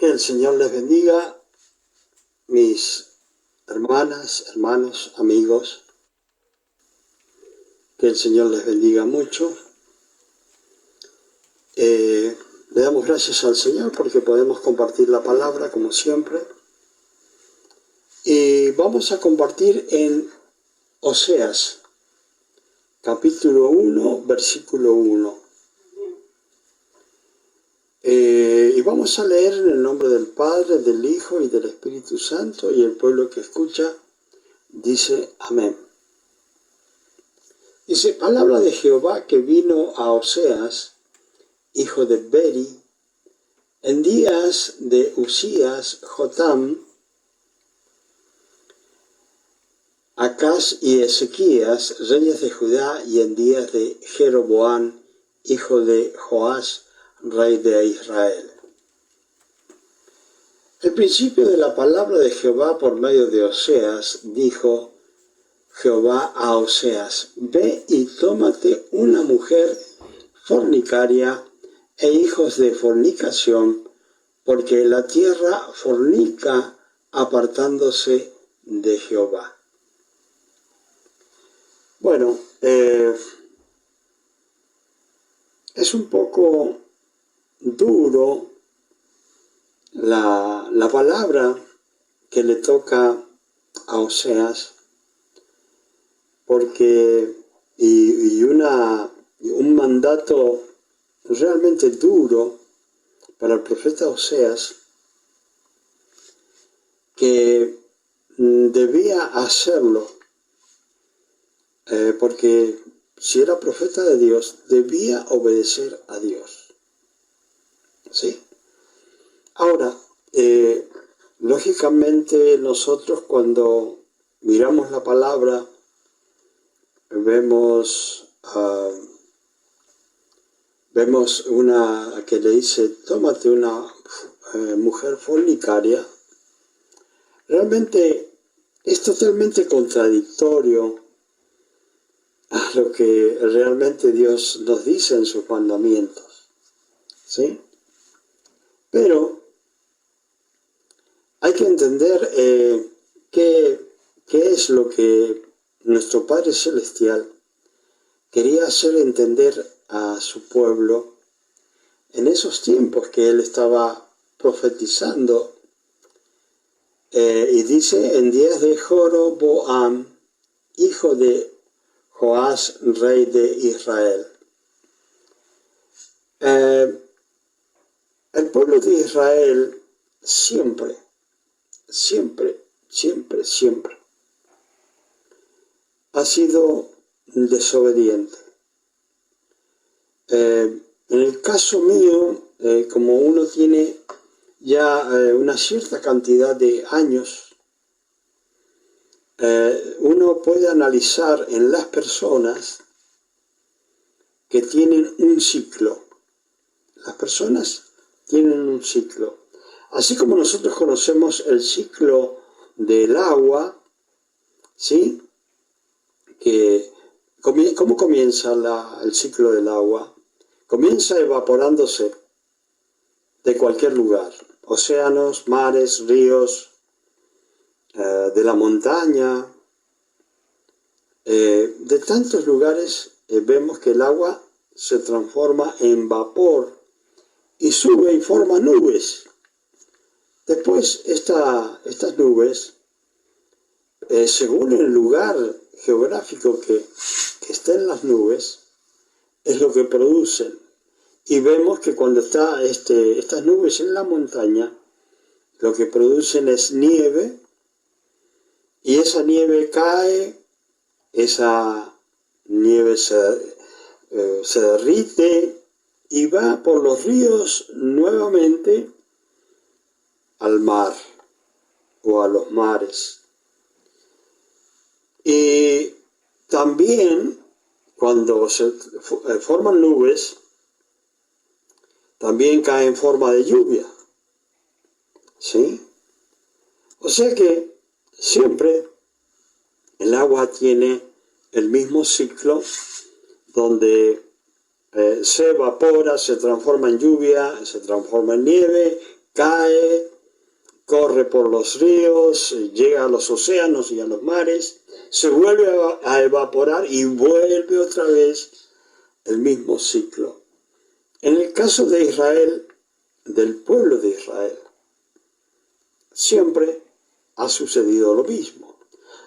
Que el Señor les bendiga, mis hermanas, hermanos, amigos. Que el Señor les bendiga mucho. Le damos gracias al Señor porque podemos compartir la palabra como siempre. Y vamos a compartir en Oseas, capítulo 1, versículo 1. Y vamos a leer en el nombre del Padre, del Hijo y del Espíritu Santo, y el pueblo que escucha dice amén. Dice, palabra de Jehová que vino a Oseas, hijo de Beri, en días de Usías, Jotam, Acaz y Ezequías, reyes de Judá, y en días de Jeroboam, hijo de Joás, rey de Israel. El principio de la palabra de Jehová por medio de Oseas, dijo Jehová a Oseas, ve y tómate una mujer fornicaria e hijos de fornicación, porque la tierra fornica apartándose de Jehová. Bueno, es un poco duro la palabra que le toca a Oseas, porque un mandato realmente duro para el profeta Oseas, que debía hacerlo, porque si era profeta de Dios, debía obedecer a Dios. ¿Sí? Ahora, lógicamente nosotros cuando miramos la palabra, vemos una que le dice, tómate una mujer fornicaria. Realmente es totalmente contradictorio a lo que realmente Dios nos dice en sus mandamientos. ¿Sí? Pero hay que entender qué es lo que nuestro Padre Celestial quería hacer entender a su pueblo en esos tiempos que Él estaba profetizando. Y dice, en días de Jeroboam, hijo de Joás, rey de Israel. El pueblo de Israel siempre ha sido desobediente. En el caso mío, como uno tiene ya una cierta cantidad de años, uno puede analizar en las personas que tienen un ciclo. Las personas tienen un ciclo. Así como nosotros conocemos el ciclo del agua, ¿sí? ¿Cómo comienza el ciclo del agua? Comienza evaporándose de cualquier lugar. Océanos, mares, ríos, de la montaña. De tantos lugares vemos que el agua se transforma en vapor y sube y forma nubes. Después estas nubes, según el lugar geográfico que estén las nubes, es lo que producen. Y vemos que cuando están estas nubes en la montaña, lo que producen es nieve, y esa nieve cae, esa nieve se derrite y va por los ríos nuevamente al mar o a los mares. Y también cuando se forman nubes, también cae en forma de lluvia. ¿Sí? O sea que siempre el agua tiene el mismo ciclo donde se evapora, se transforma en lluvia, se transforma en nieve, cae, corre por los ríos, llega a los océanos y a los mares, se vuelve a evaporar y vuelve otra vez el mismo ciclo. En el caso de Israel, del pueblo de Israel, siempre ha sucedido lo mismo.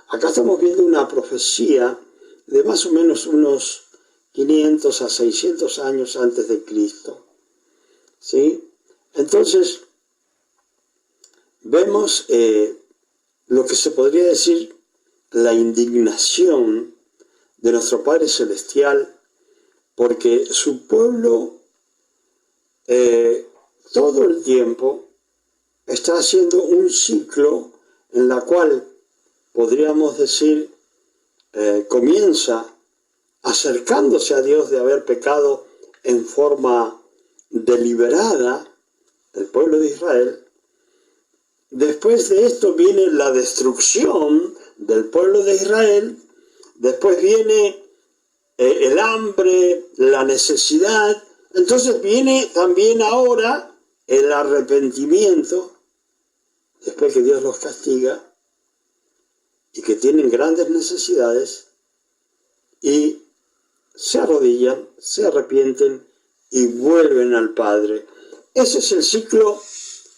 Acá estamos viendo una profecía de más o menos unos 500 a 600 años antes de Cristo. ¿Sí? Entonces, vemos lo que se podría decir la indignación de nuestro Padre Celestial, porque su pueblo todo el tiempo está haciendo un ciclo en la cual podríamos decir comienza acercándose a Dios de haber pecado en forma deliberada el pueblo de Israel. Después de esto viene la destrucción del pueblo de Israel, después viene el hambre, la necesidad, entonces viene también ahora el arrepentimiento, después que Dios los castiga y que tienen grandes necesidades y se arrodillan, se arrepienten y vuelven al Padre. Ese es el ciclo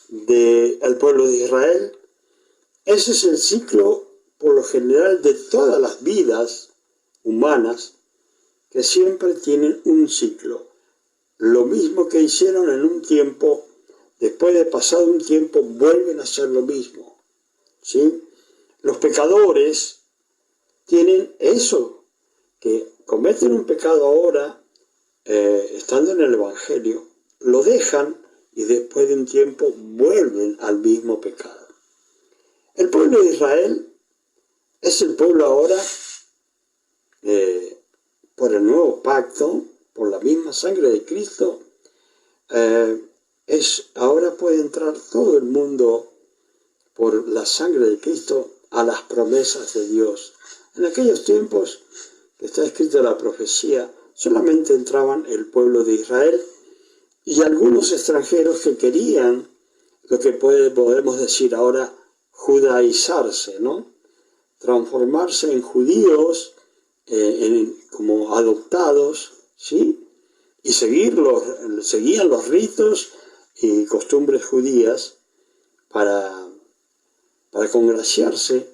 del pueblo de Israel. Ese es el ciclo, por lo general, de todas las vidas humanas, que siempre tienen un ciclo. Lo mismo que hicieron en un tiempo, después de pasado un tiempo, vuelven a hacer lo mismo. ¿Sí? Los pecadores tienen eso, que cometen un pecado ahora, estando en el Evangelio, lo dejan y después de un tiempo vuelven al mismo pecado. El pueblo de Israel es el pueblo ahora, por el nuevo pacto, por la misma sangre de Cristo, ahora puede entrar todo el mundo por la sangre de Cristo a las promesas de Dios. En aquellos tiempos que está escrita la profecía, solamente entraban el pueblo de Israel y algunos extranjeros que querían lo que podemos decir ahora judaizarse, ¿no? Transformarse en judíos, como adoptados, ¿sí? Y seguían los ritos y costumbres judías para congraciarse,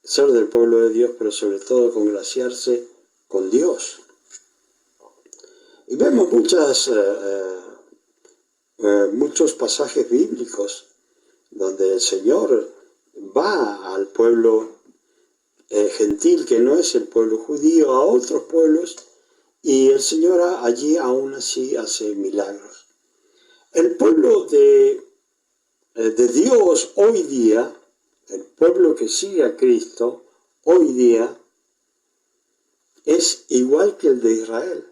ser del pueblo de Dios, pero sobre todo congraciarse con Dios. Y vemos muchos pasajes bíblicos donde el Señor va al pueblo gentil, que no es el pueblo judío, a otros pueblos, y el Señor allí aún así hace milagros. El pueblo de Dios hoy día, el pueblo que sigue a Cristo hoy día, es igual que el de Israel.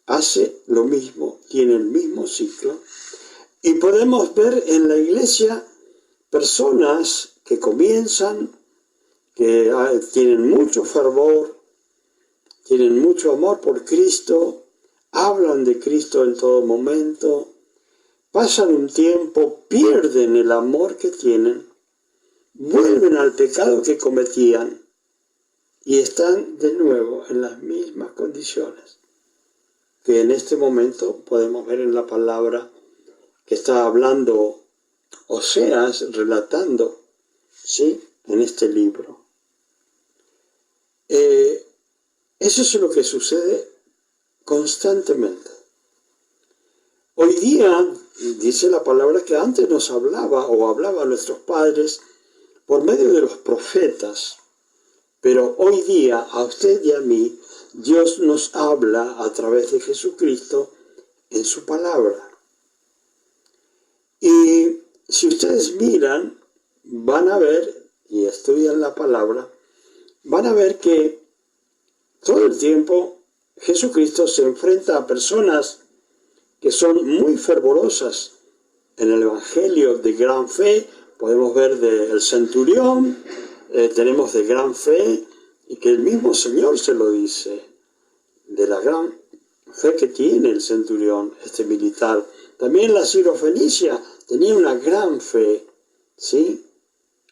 Hace lo mismo, tiene el mismo ciclo, y podemos ver en la iglesia personas que comienzan, que tienen mucho fervor, tienen mucho amor por Cristo, hablan de Cristo en todo momento, pasan un tiempo, pierden el amor que tienen, vuelven al pecado que cometían y están de nuevo en las mismas condiciones que en este momento podemos ver en la palabra que está hablando Oseas, relatando, ¿sí?, en este libro. Eso es lo que sucede constantemente. Hoy día, dice la palabra que antes nos hablaba o hablaba a nuestros padres por medio de los profetas, pero hoy día a usted y a mí Dios nos habla a través de Jesucristo en su palabra. Y si ustedes miran, van a ver, y estudian la palabra, van a ver que todo el tiempo Jesucristo se enfrenta a personas que son muy fervorosas en el Evangelio, de gran fe. Podemos ver del centurión, tenemos de gran fe, y que el mismo Señor se lo dice, de la gran fe que tiene el centurión, este militar También la sirofenicia tenía una gran fe, ¿sí?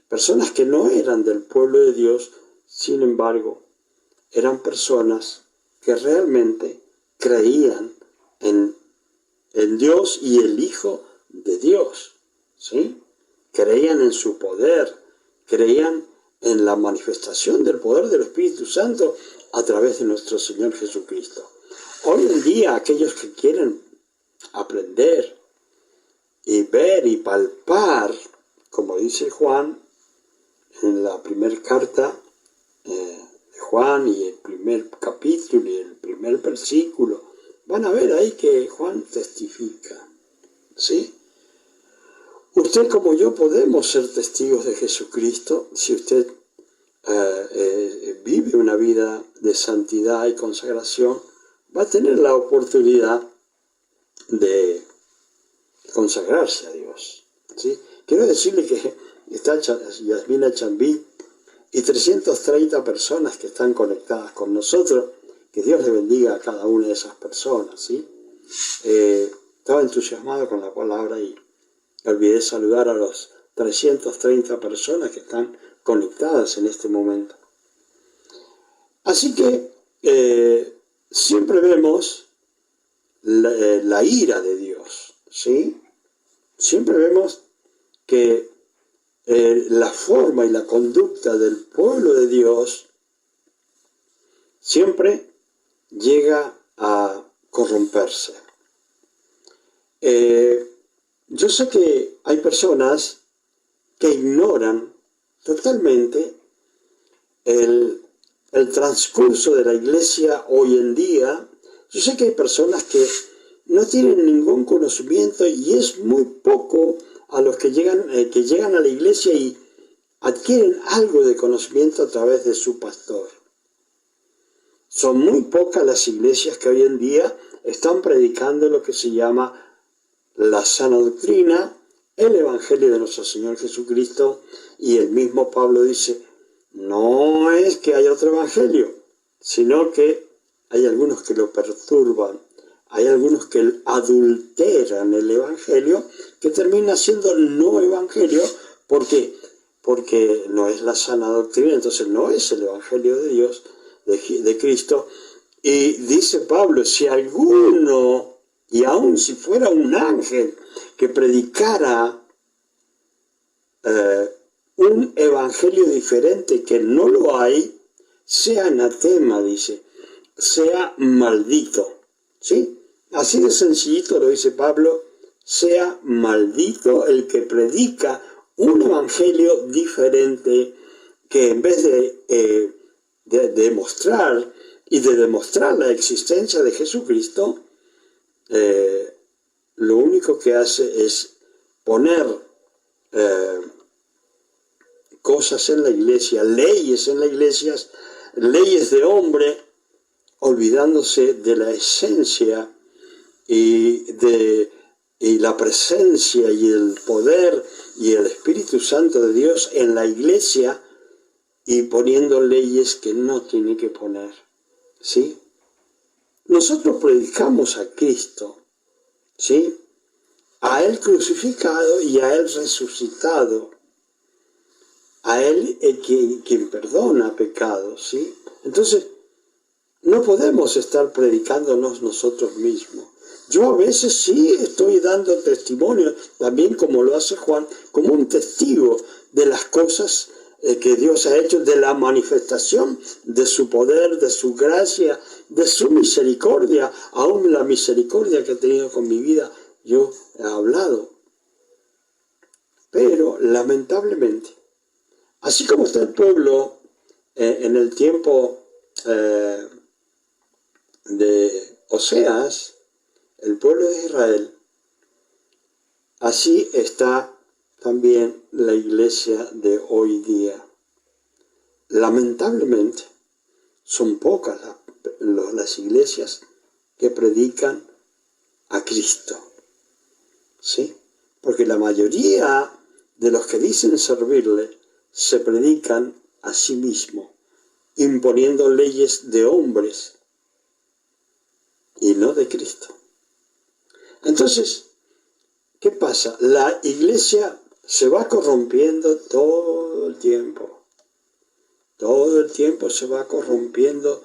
Personas que no eran del pueblo de Dios, sin embargo, eran personas que realmente creían en Dios y el Hijo de Dios, ¿sí? Creían en su poder, creían en la manifestación del poder del Espíritu Santo a través de nuestro Señor Jesucristo. Hoy en día, aquellos que quieren aprender y ver y palpar, como dice Juan en la primera carta de Juan y el primer capítulo y el primer versículo, van a ver ahí que Juan testifica, ¿sí? Usted como yo podemos ser testigos de Jesucristo si usted vive una vida de santidad y consagración, va a tener la oportunidad de consagrarse a Dios, ¿sí? Quiero decirle que está Yasmina Chambí y 330 personas que están conectadas con nosotros, que Dios le bendiga a cada una de esas personas, ¿sí? Estaba entusiasmado con la palabra y olvidé saludar a los 330 personas que están conectadas en este momento. Así que siempre vemos la ira de Dios, ¿sí? Siempre vemos que la forma y la conducta del pueblo de Dios siempre llega a corromperse. Yo sé que hay personas que ignoran totalmente el transcurso de la iglesia hoy en día. Yo sé que hay personas que no tienen ningún conocimiento y es muy poco a los que llegan a la iglesia y adquieren algo de conocimiento a través de su pastor. Son muy pocas las iglesias que hoy en día están predicando lo que se llama la sana doctrina, el Evangelio de nuestro Señor Jesucristo, y el mismo Pablo dice, no es que haya otro Evangelio, sino que hay algunos que lo perturban, hay algunos que adulteran el Evangelio, que termina siendo no Evangelio, porque no es la sana doctrina, entonces no es el Evangelio de Dios, de Cristo. Y dice Pablo, si alguno, y aun si fuera un ángel, que predicara un evangelio diferente que no lo hay, sea anatema, dice, sea maldito, ¿sí? Así de sencillito lo dice Pablo, sea maldito el que predica un evangelio diferente que en vez de demostrar y de demostrar la existencia de Jesucristo, lo único que hace es poner cosas en la iglesia, leyes en la iglesia, leyes de hombre, olvidándose de la esencia y la presencia y el poder y el Espíritu Santo de Dios en la iglesia, y poniendo leyes que no tiene que poner, ¿sí? Nosotros predicamos a Cristo, ¿sí? A Él crucificado y a Él resucitado, a Él quien perdona pecados, ¿sí? Entonces, no podemos estar predicándonos nosotros mismos. Yo a veces sí estoy dando testimonio, también como lo hace Juan, como un testigo de las cosas que Dios ha hecho, de la manifestación de su poder, de su gracia, de su misericordia, aún la misericordia que he tenido con mi vida, yo he hablado. Pero lamentablemente, así como está el pueblo en el tiempo de Oseas, el pueblo de Israel, así está también la iglesia de hoy día. Lamentablemente, son pocas las iglesias que predican a Cristo, ¿sí? Porque la mayoría de los que dicen servirle se predican a sí mismos, imponiendo leyes de hombres y no de Cristo. Entonces, ¿qué pasa? La iglesia se va corrompiendo todo el tiempo. Todo el tiempo se va corrompiendo.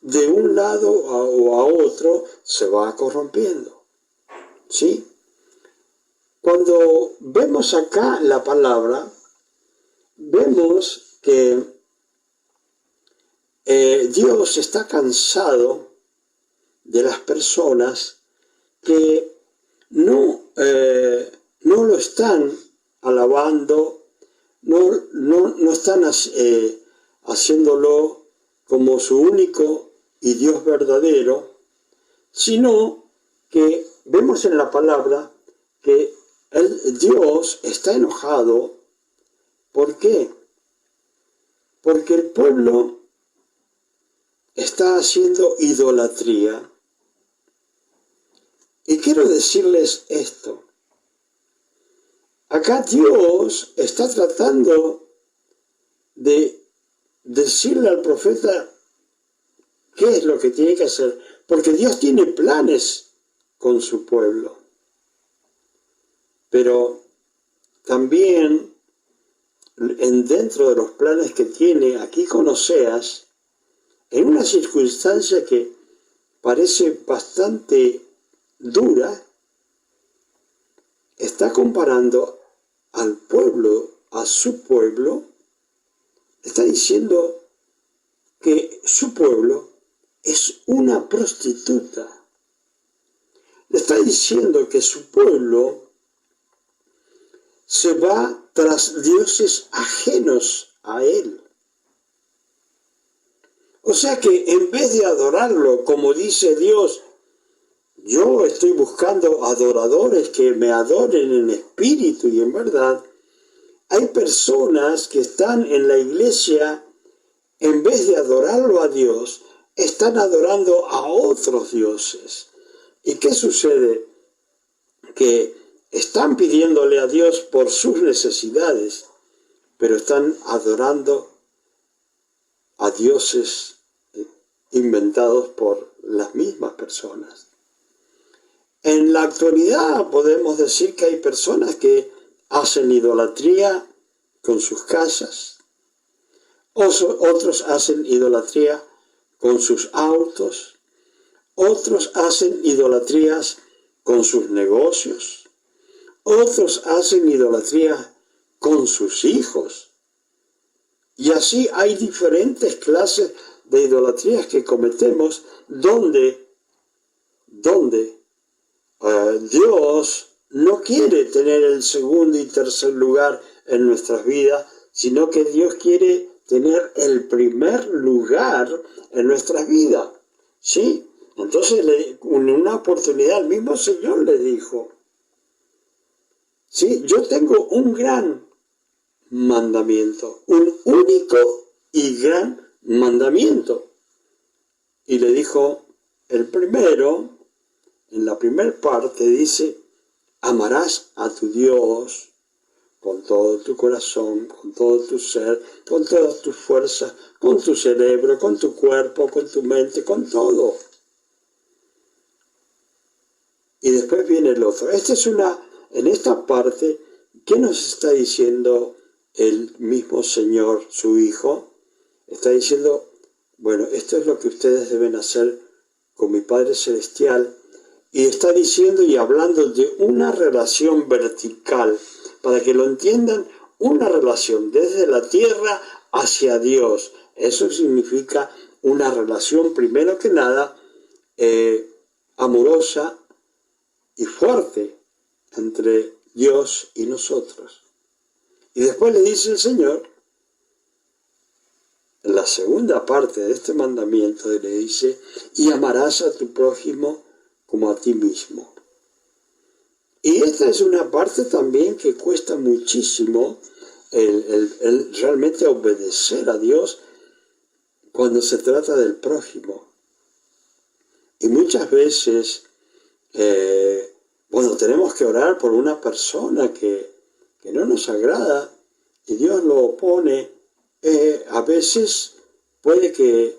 De un lado o a otro se va corrompiendo. ¿Sí? Cuando vemos acá la palabra, vemos que Dios está cansado de las personas que no lo están alabando, no están haciéndolo como su único y Dios verdadero, sino que vemos en la palabra que Dios está enojado. ¿Por qué? Porque el pueblo está haciendo idolatría. Y quiero decirles esto. Acá Dios está tratando de decirle al profeta qué es lo que tiene que hacer, porque Dios tiene planes con su pueblo. Pero también dentro de los planes que tiene aquí con Oseas, en una circunstancia que parece bastante dura, está comparando al pueblo, a su pueblo, está diciendo que su pueblo es una prostituta. Le está diciendo que su pueblo se va tras dioses ajenos a él. O sea que en vez de adorarlo, como dice Dios, yo estoy buscando adoradores que me adoren en espíritu y en verdad, hay personas que están en la iglesia, en vez de adorarlo a Dios, están adorando a otros dioses. ¿Y qué sucede? Que están pidiéndole a Dios por sus necesidades, pero están adorando a dioses inventados por las mismas personas. En la actualidad podemos decir que hay personas que hacen idolatría con sus casas, otros hacen idolatría con sus autos, otros hacen idolatrías con sus negocios, otros hacen idolatría con sus hijos. Y así hay diferentes clases de idolatrías que cometemos donde Dios no quiere tener el segundo y tercer lugar en nuestras vidas, sino que Dios quiere tener el primer lugar en nuestras vidas. ¿Sí? Entonces, en una oportunidad, el mismo Señor le dijo, ¿sí? Yo tengo un gran mandamiento, un único y gran mandamiento. Y le dijo, el primero, en la primera parte dice, amarás a tu Dios con todo tu corazón, con todo tu ser, con todas tus fuerzas, con tu cerebro, con tu cuerpo, con tu mente, con todo. Y después viene el otro. En esta parte, ¿qué nos está diciendo el mismo Señor, su Hijo? Está diciendo, bueno, esto es lo que ustedes deben hacer con mi Padre Celestial. Y está diciendo y hablando de una relación vertical, para que lo entiendan, una relación desde la tierra hacia Dios. Eso significa una relación, primero que nada, amorosa y fuerte entre Dios y nosotros. Y después le dice el Señor, en la segunda parte de este mandamiento, le dice, y amarás a tu prójimo como a ti mismo. Y esta es una parte también que cuesta muchísimo el realmente obedecer a Dios cuando se trata del prójimo. Y muchas veces, tenemos que orar por una persona que no nos agrada y Dios lo opone, a veces puede que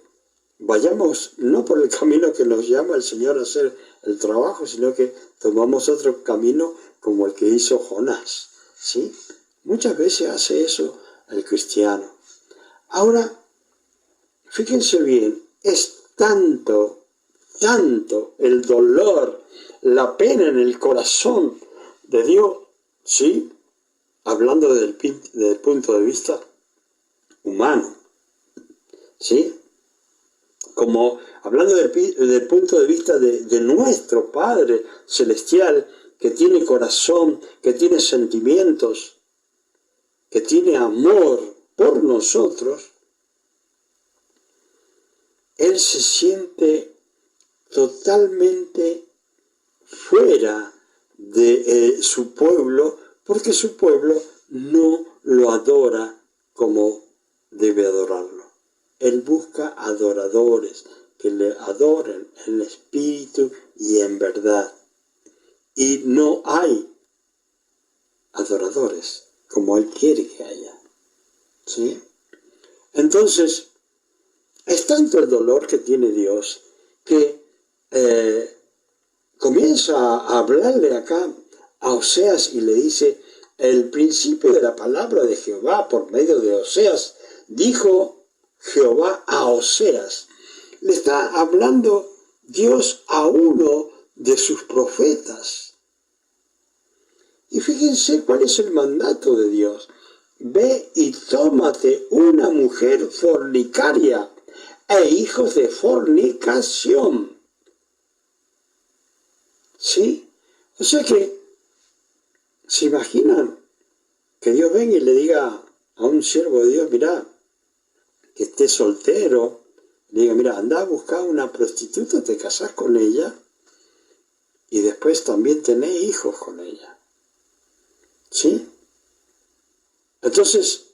vayamos no por el camino que nos llama el Señor a hacer el trabajo, sino que tomamos otro camino como el que hizo Jonás, ¿sí? Muchas veces hace eso el cristiano. Ahora, fíjense bien, es tanto el dolor, la pena en el corazón de Dios, ¿sí? Hablando desde el punto de vista humano, ¿sí? Como hablando del punto de vista de nuestro Padre Celestial, que tiene corazón, que tiene sentimientos, que tiene amor por nosotros, Él se siente totalmente fuera de su pueblo, porque su pueblo no lo adora como debe adorarlo. Él busca adoradores que le adoren en espíritu y en verdad. Y no hay adoradores como Él quiere que haya, ¿sí? Entonces, es tanto el dolor que tiene Dios que comienza a hablarle acá a Oseas y le dice: el principio de la palabra de Jehová por medio de Oseas, dijo Jehová a Oseas. Le está hablando Dios a uno de sus profetas. Y fíjense cuál es el mandato de Dios. Ve y tómate una mujer fornicaria e hijos de fornicación. ¿Sí? O sea que, ¿se imaginan que Dios venga y le diga a un siervo de Dios, mira, que esté soltero, le diga, mira, anda a buscar una prostituta, te casás con ella y después también tenés hijos con ella? ¿Sí? Entonces,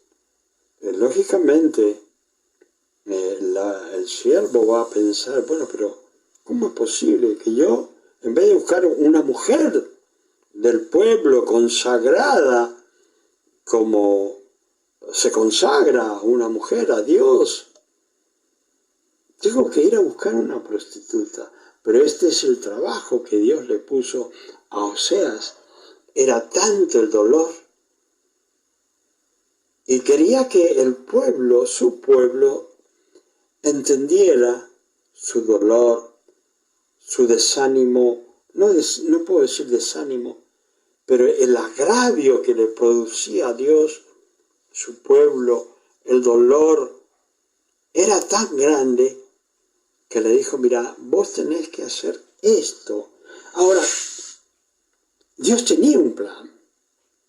lógicamente, el siervo va a pensar, bueno, pero ¿cómo es posible que yo, en vez de buscar una mujer del pueblo consagrada, como se consagra una mujer a Dios, tengo que ir a buscar una prostituta? Pero este es el trabajo que Dios le puso a Oseas. Era tanto el dolor, y quería que el pueblo, su pueblo, entendiera su dolor, su desánimo, no puedo decir desánimo, pero el agravio que le producía a Dios, su pueblo, el dolor, era tan grande que le dijo, mira, vos tenés que hacer esto. Ahora, Dios tenía un plan.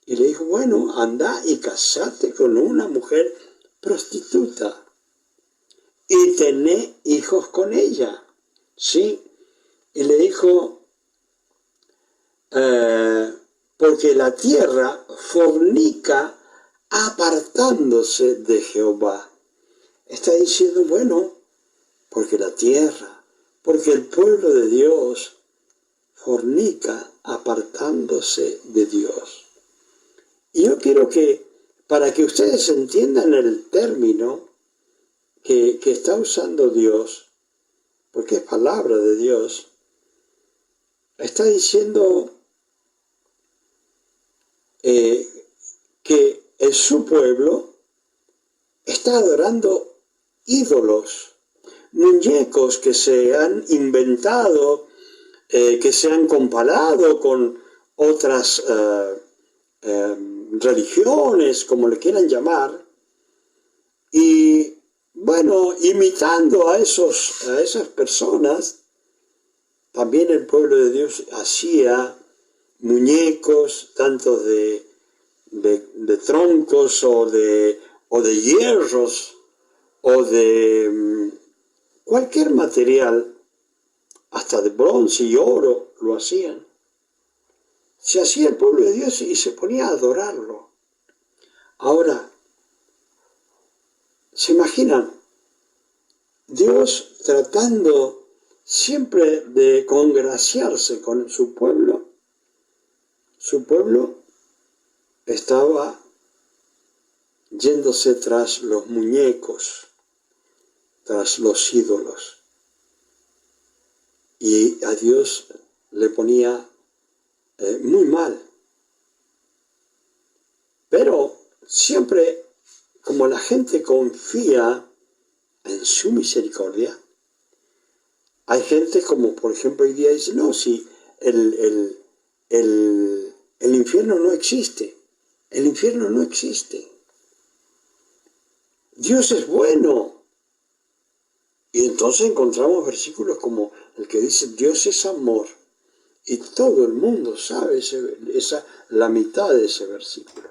Y le dijo, bueno, anda y casate con una mujer prostituta y tené hijos con ella, ¿sí? Y le dijo, porque la tierra fornica apartándose de Jehová. Está diciendo, bueno, porque la tierra, porque el pueblo de Dios fornica apartándose de Dios. Y yo quiero que, para que ustedes entiendan el término que está usando Dios, porque es palabra de Dios, está diciendo que su pueblo está adorando ídolos, muñecos que se han inventado, que se han comparado con otras religiones, como le quieran llamar, y bueno, imitando a esas personas, también el pueblo de Dios hacía muñecos, tanto de troncos o de hierros o de cualquier material, hasta de bronce y oro lo hacían. Se hacía el pueblo de Dios y se ponía a adorarlo. Ahora, ¿se imaginan? Dios tratando siempre de congraciarse con su pueblo. Su pueblo estaba yéndose tras los muñecos, tras los ídolos. Y a Dios le ponía muy mal gente confía en su misericordia. Hay gente como, por ejemplo, hoy día dice, no, si el infierno no existe. El infierno no existe. Dios es bueno. Y entonces encontramos versículos como el que dice, Dios es amor. Y todo el mundo sabe la mitad de ese versículo.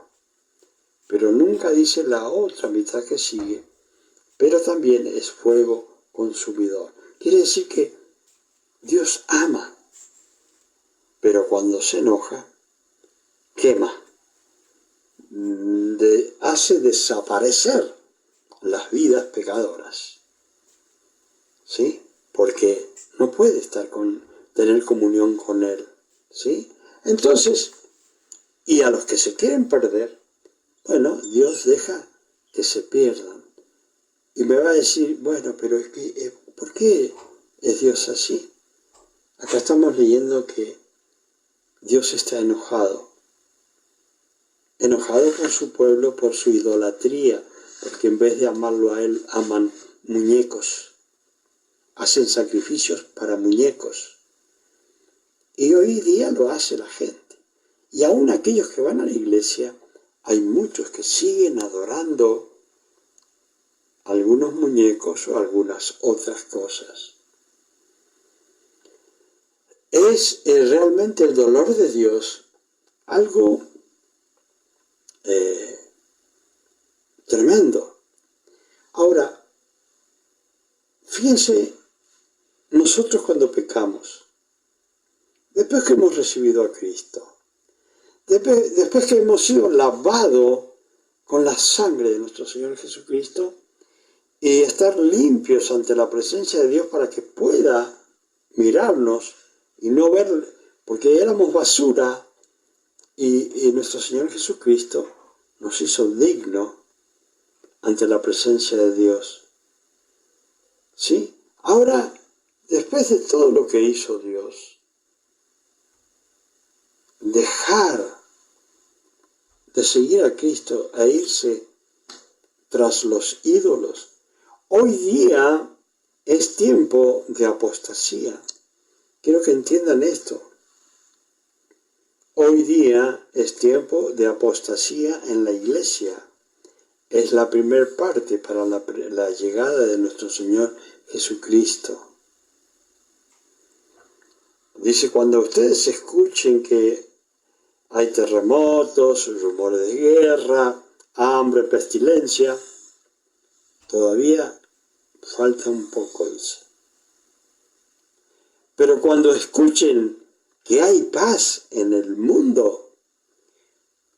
Pero nunca dice la otra mitad que sigue. Pero también es fuego consumidor. Quiere decir que Dios ama, pero cuando se enoja, quema, hace desaparecer las vidas pecadoras. ¿Sí? Porque no puede tener comunión con Él. ¿Sí? Entonces, y a los que se quieren perder, bueno, Dios deja que se pierdan. Y me va a decir, bueno, pero es que, ¿por qué es Dios así? Acá estamos leyendo que Dios está enojado por su pueblo, por su idolatría, porque en vez de amarlo a Él, aman muñecos, hacen sacrificios para muñecos. Y hoy día lo hace la gente. Y aún aquellos que van a la iglesia, hay muchos que siguen adorando algunos muñecos o algunas otras cosas. Es realmente el dolor de Dios algo tremendo. Ahora, fíjense, nosotros cuando pecamos, después que hemos recibido a Cristo, después que hemos sido lavados con la sangre de nuestro Señor Jesucristo y estar limpios ante la presencia de Dios para que pueda mirarnos y no ver, porque éramos basura y nuestro Señor Jesucristo nos hizo digno ante la presencia de Dios. ¿Sí? Ahora, después de todo lo que hizo Dios, dejar de seguir a Cristo e irse tras los ídolos, hoy día es tiempo de apostasía. Quiero que entiendan esto. Hoy día es tiempo de apostasía en la iglesia. Es la primera parte para la llegada de nuestro Señor Jesucristo. Dice, cuando ustedes escuchen que hay terremotos, rumores de guerra, hambre, pestilencia, todavía falta un poco, dice. Pero cuando escuchen que hay paz en el mundo,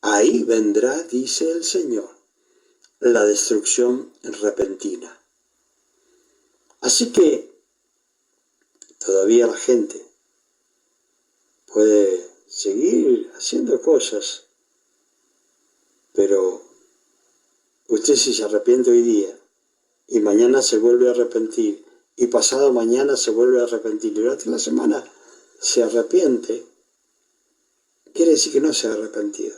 ahí vendrá, dice el Señor, la destrucción repentina. Así que todavía la gente puede seguir haciendo cosas, pero usted si se arrepiente hoy día y mañana se vuelve a arrepentir y pasado mañana se vuelve a arrepentir y durante la semana se arrepiente, quiere decir que no se ha arrepentido,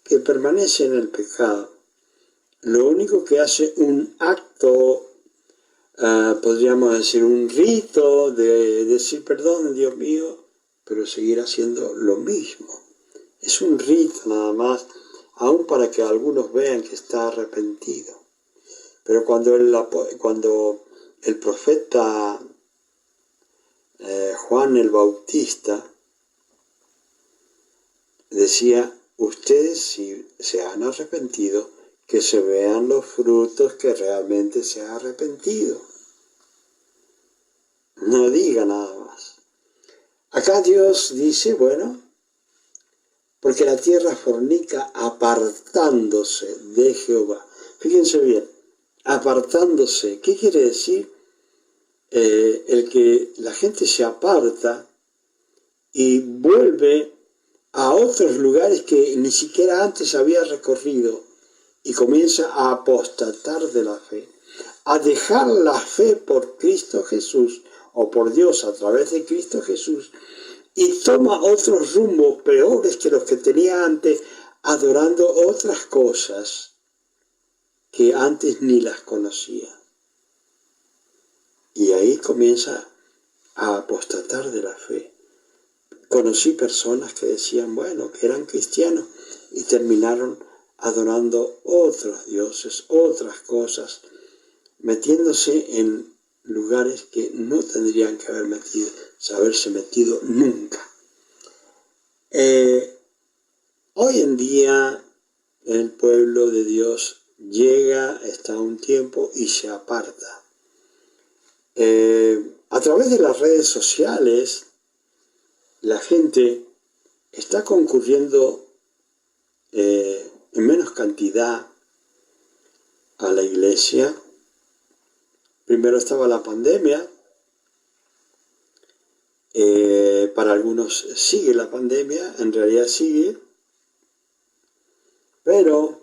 que permanece en el pecado. Lo único que hace un acto, podríamos decir un rito de decir perdón, Dios mío, pero seguir haciendo lo mismo. Es un rito nada más, aún para que algunos vean que está arrepentido. Pero cuando el profeta Juan el Bautista decía, ustedes si se han arrepentido, que se vean los frutos que realmente se ha arrepentido. No diga nada más. Acá Dios dice, bueno, porque la tierra fornica apartándose de Jehová. Fíjense bien, apartándose, ¿qué quiere decir? El que la gente se aparta y vuelve a otros lugares que ni siquiera antes había recorrido y comienza a apostatar de la fe, a dejar la fe por Cristo Jesús o por Dios a través de Cristo Jesús y toma otros rumbos peores que los que tenía antes, adorando otras cosas. que antes ni las conocía. Y ahí comienza a apostatar de la fe. Conocí personas que decían, bueno, que eran cristianos y terminaron adorando otros dioses, otras cosas, metiéndose en lugares que no tendrían que haberse metido nunca. Hoy en día el pueblo de Dios llega hasta un tiempo y se aparta. A través de las redes sociales, la gente está concurriendo en menos cantidad a la iglesia. Primero estaba la pandemia, para algunos sigue la pandemia, en realidad sigue, pero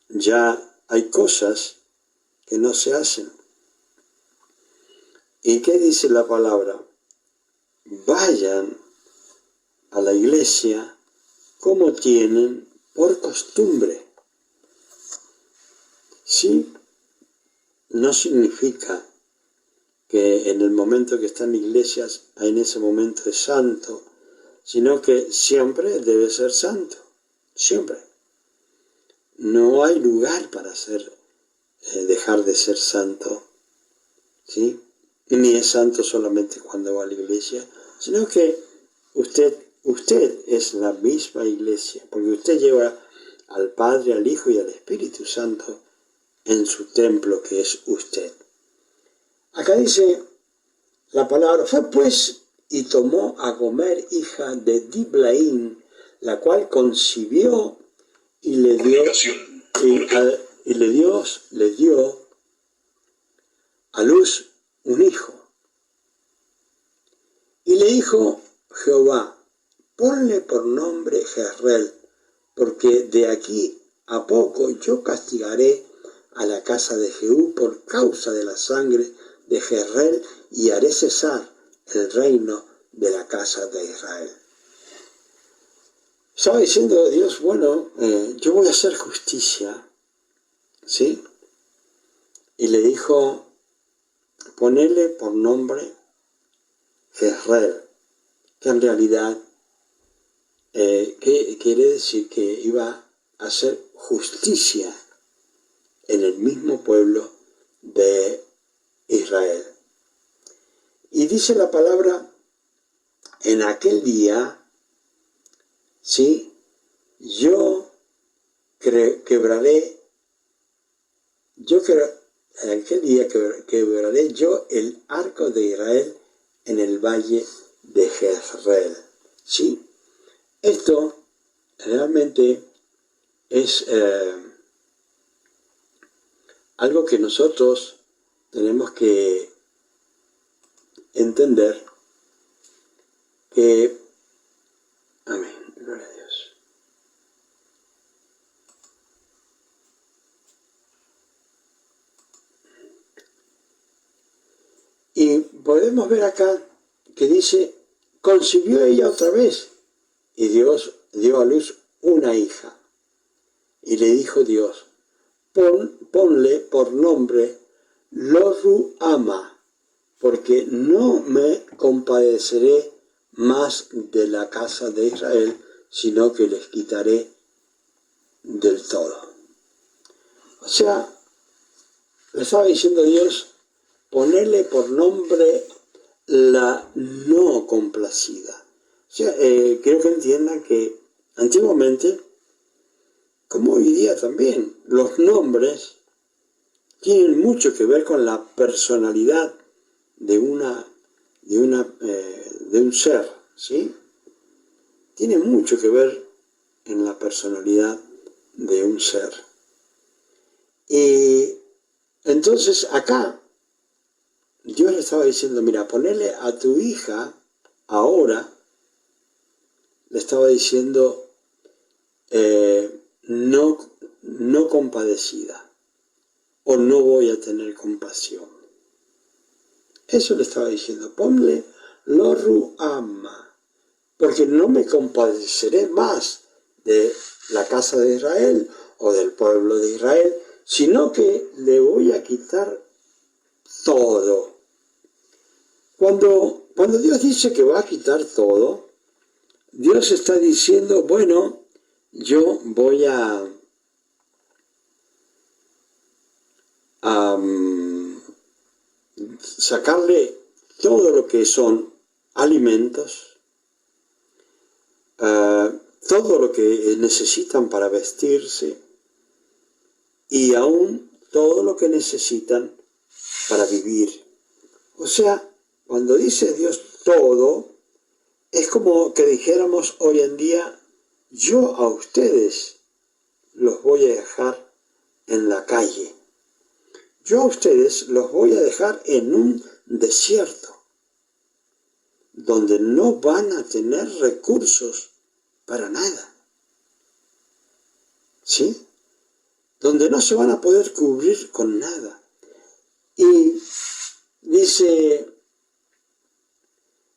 ya hay cosas que no se hacen. ¿Y qué dice la palabra? Vayan a la iglesia como tienen por costumbre. Sí, no significa que en el momento que están iglesias, en ese momento es santo, sino que siempre debe ser santo, siempre. No hay lugar para dejar de ser santo, ¿sí? Ni es santo solamente cuando va a la iglesia, sino que usted es la misma iglesia, porque usted lleva al Padre, al Hijo y al Espíritu Santo en su templo que es usted. Acá dice la palabra, fue pues y tomó a Gomer, hija de Diblaim, la cual concibió y le dio a luz un hijo. Y le dijo Jehová, ponle por nombre Jezreel, porque de aquí a poco yo castigaré a la casa de Jehú por causa de la sangre de Jezreel y haré cesar el reino de la casa de Israel. Estaba diciendo Dios, bueno, yo voy a hacer justicia, ¿sí? Y le dijo, ponele por nombre Jezreel, que en realidad quiere decir que iba a hacer justicia en el mismo pueblo de Israel. Y dice la palabra, en aquel día, ¿sí? En aquel día quebraré yo el arco de Israel en el valle de Jezreel, ¿sí? Esto realmente es algo que nosotros tenemos que entender que, amén, gloria a Dios. Y podemos ver acá que dice, concibió ella otra vez y Dios dio a luz una hija. Y le dijo Dios, ponle por nombre Lo-Ruhama, porque no me compadeceré más de la casa de Israel, sino que les quitaré del todo. O sea, le estaba diciendo Dios, ponerle por nombre la no complacida. O sea, quiero que entiendan que antiguamente, como hoy día también, los nombres tienen mucho que ver con la personalidad de un ser, ¿sí? Tiene mucho que ver en la personalidad de un ser. Y entonces acá Dios le estaba diciendo, mira, ponerle a tu hija ahora, le estaba diciendo no compadecida, o no voy a tener compasión. Eso le estaba diciendo, ponle Lo-Ruhama, porque no me compadeceré más de la casa de Israel, o del pueblo de Israel, sino que le voy a quitar todo. Cuando Dios dice que va a quitar todo, Dios está diciendo, bueno, yo voy a sacarle todo lo que son alimentos, todo lo que necesitan para vestirse y aún todo lo que necesitan para vivir. O sea, cuando dice Dios todo, es como que dijéramos hoy en día, yo a ustedes los voy a dejar en la calle. Yo a ustedes los voy a dejar en un desierto, donde no van a tener recursos para nada. ¿Sí? Donde no se van a poder cubrir con nada. Y dice,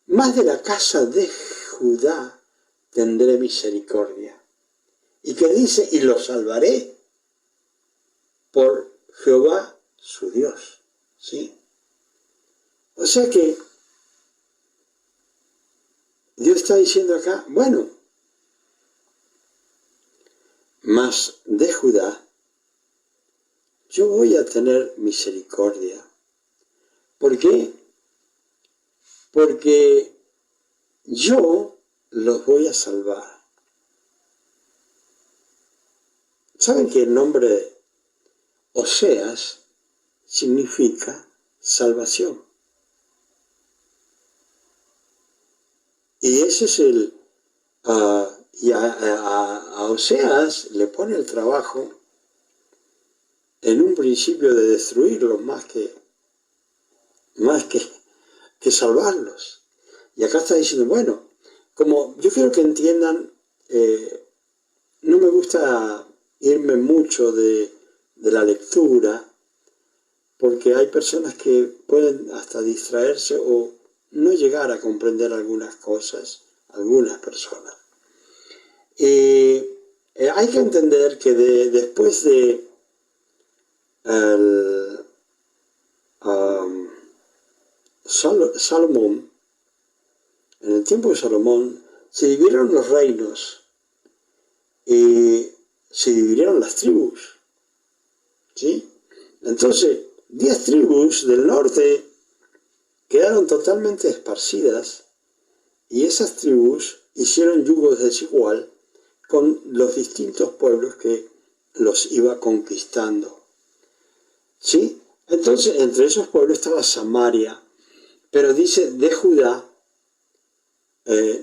más de la casa de Judá tendré misericordia. Y que dice, y los salvaré por Jehová su Dios. ¿Sí? O sea que Dios está diciendo acá, bueno, más de Judá yo voy a tener misericordia. ¿Por qué? Porque yo los voy a salvar. ¿Saben que el nombre Oseas significa salvación? Y ese es el... y a Oseas le pone el trabajo en un principio de destruirlos más que salvarlos. Y acá está diciendo, bueno, como yo quiero que entiendan, no me gusta irme mucho de la lectura, porque hay personas que pueden hasta distraerse o no llegar a comprender algunas cosas, algunas personas. Hay que entender que después de Salomón, en el tiempo de Salomón, se dividieron los reinos y se dividieron las tribus. ¿Sí? Entonces, 10 tribus del norte quedaron totalmente esparcidas y esas tribus hicieron yugo desigual con los distintos pueblos que los iba conquistando. ¿Sí? Entonces, entre esos pueblos estaba Samaria, pero dice, de Judá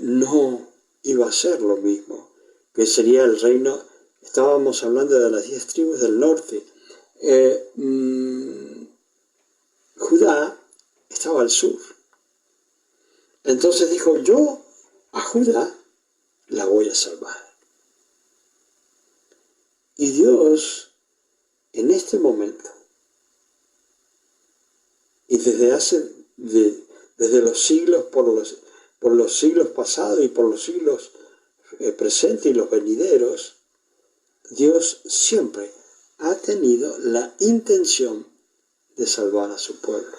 no iba a ser lo mismo, que sería el reino, estábamos hablando de las 10 tribus del norte. Judá estaba al sur. Entonces dijo, yo a Judá la voy a salvar. Y Dios, en este momento, y desde los siglos, por los siglos pasados y por los siglos presentes y los venideros, Dios siempre ha tenido la intención de salvar a su pueblo.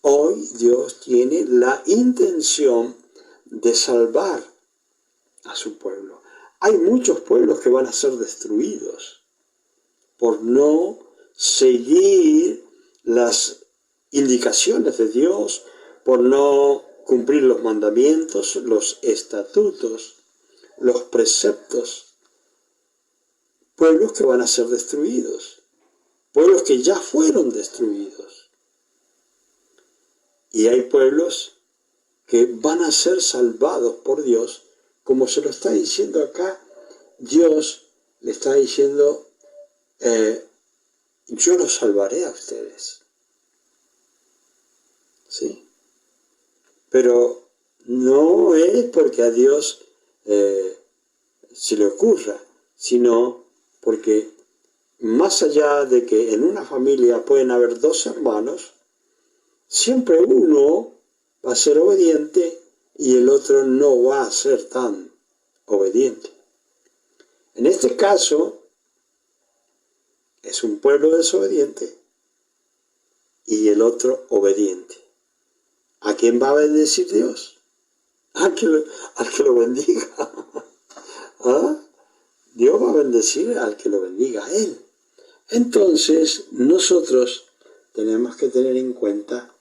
Hoy Dios tiene la intención de salvar a su pueblo. Hay muchos pueblos que van a ser destruidos por no seguir las indicaciones de Dios, por no cumplir los mandamientos, los estatutos, los preceptos. Pueblos que van a ser destruidos, pueblos que ya fueron destruidos. Y hay pueblos que van a ser salvados por Dios, como se lo está diciendo acá. Dios le está diciendo, yo los salvaré a ustedes. ¿Sí? Pero no es porque a Dios se le ocurra, sino porque más allá de que en una familia pueden haber 2 hermanos, siempre uno va a ser obediente y el otro no va a ser tan obediente. En este caso, es un pueblo desobediente y el otro obediente. ¿A quién va a bendecir Dios? Al que lo bendiga. ¿Ah? Dios va a bendecir al que lo bendiga, a Él. Entonces, nosotros tenemos que tener en cuenta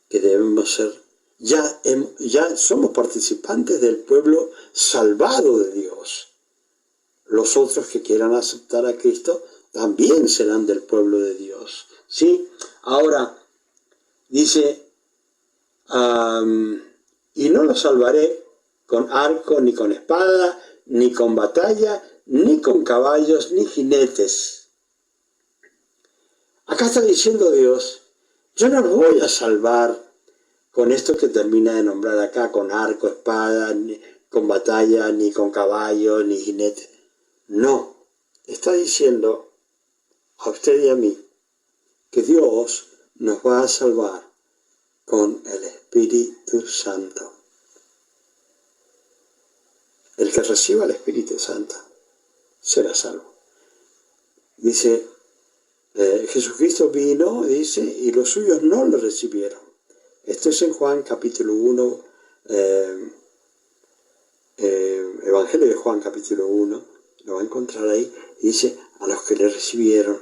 que debemos ser, ya somos participantes del pueblo salvado de Dios. Los otros que quieran aceptar a Cristo también serán del pueblo de Dios. ¿Sí? Ahora, dice, y no los salvaré con arco, ni con espada, ni con batalla, ni con caballos, ni jinetes. Acá está diciendo Dios, yo no los voy a salvar con esto que termina de nombrar acá, con arco, espada, ni con batalla, ni con caballo, ni jinete. No, está diciendo a usted y a mí que Dios nos va a salvar con el Espíritu Santo. El que reciba el Espíritu Santo será salvo. Dice, Jesucristo vino, dice, y los suyos no lo recibieron. Esto es en Juan capítulo 1, Evangelio de Juan capítulo 1, lo va a encontrar ahí, y dice, a los que le recibieron.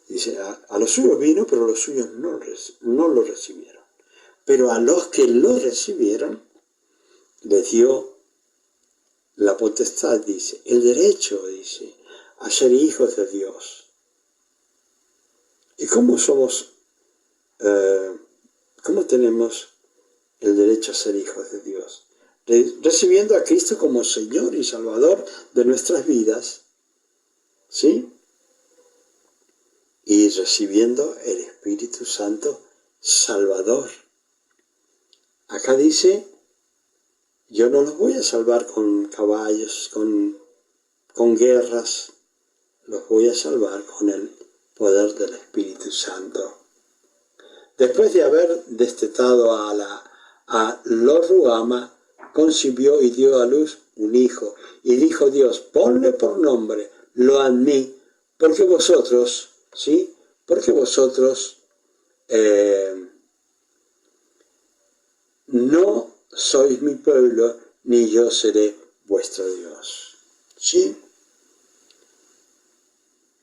Dice, a los suyos vino, pero los suyos no lo recibieron. Pero a los que lo recibieron, les dio la potestad, dice, el derecho, dice, a ser hijos de Dios. ¿Y cómo somos, cómo tenemos el derecho a ser hijos de Dios? Recibiendo a Cristo como Señor y Salvador de nuestras vidas, ¿sí? Y recibiendo el Espíritu Santo Salvador. Acá dice, yo no los voy a salvar con caballos, con guerras, los voy a salvar con el poder del Espíritu Santo. Después de haber destetado a Lo Ruhamah, concibió y dio a luz un hijo. Y dijo Dios, ponle por nombre Lo Ammi, porque vosotros, ¿sí? Porque vosotros no sois mi pueblo, ni yo seré vuestro Dios. ¿Sí?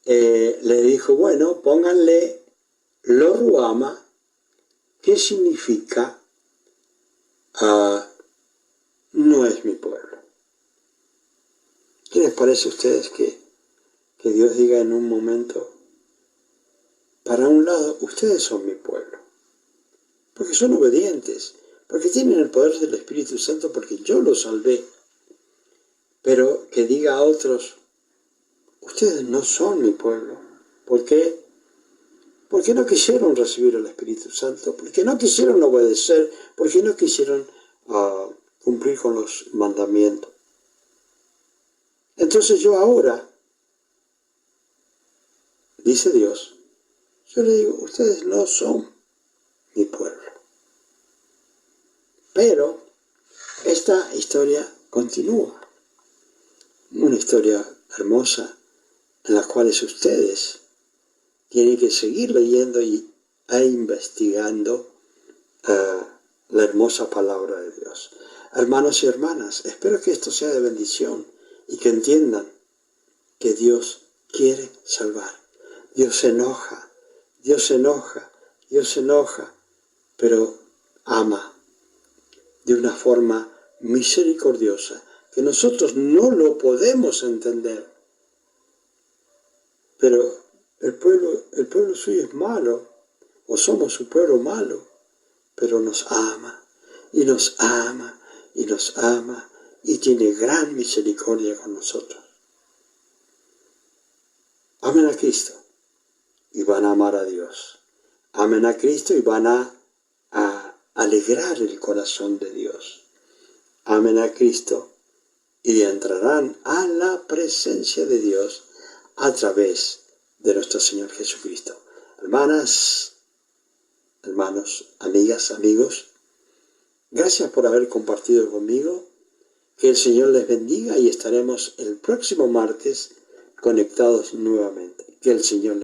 Le dijo, bueno, pónganle Lo Ruhamah, que significa no es mi pueblo. ¿Qué les parece a ustedes que Dios diga en un momento, para un lado, ustedes son mi pueblo, porque son obedientes, porque tienen el poder del Espíritu Santo, porque yo los salvé, pero que diga a otros, ustedes no son mi pueblo? ¿Por qué? Porque no quisieron recibir el Espíritu Santo, porque no quisieron obedecer, porque no quisieron cumplir con los mandamientos. Entonces yo ahora, dice Dios, yo le digo, ustedes no son mi pueblo. Pero esta historia continúa. Una historia hermosa en la cual ustedes tienen que seguir leyendo e investigando la hermosa palabra de Dios. Hermanos y hermanas, espero que esto sea de bendición y que entiendan que Dios quiere salvar. Dios se enoja, Dios se enoja, Dios se enoja, pero ama de una forma misericordiosa que nosotros no lo podemos entender. Pero el pueblo suyo es malo, o somos su pueblo malo, pero nos ama, y nos ama, y nos ama, y tiene gran misericordia con nosotros. Amen a Cristo, y van a amar a Dios. Amen a Cristo, y van a alegrar el corazón de Dios. Amen a Cristo, y entrarán a la presencia de Dios a través de nuestro Señor Jesucristo. Hermanas, hermanos, amigas, amigos, gracias por haber compartido conmigo. Que el Señor les bendiga y estaremos el próximo martes conectados nuevamente. Que el Señor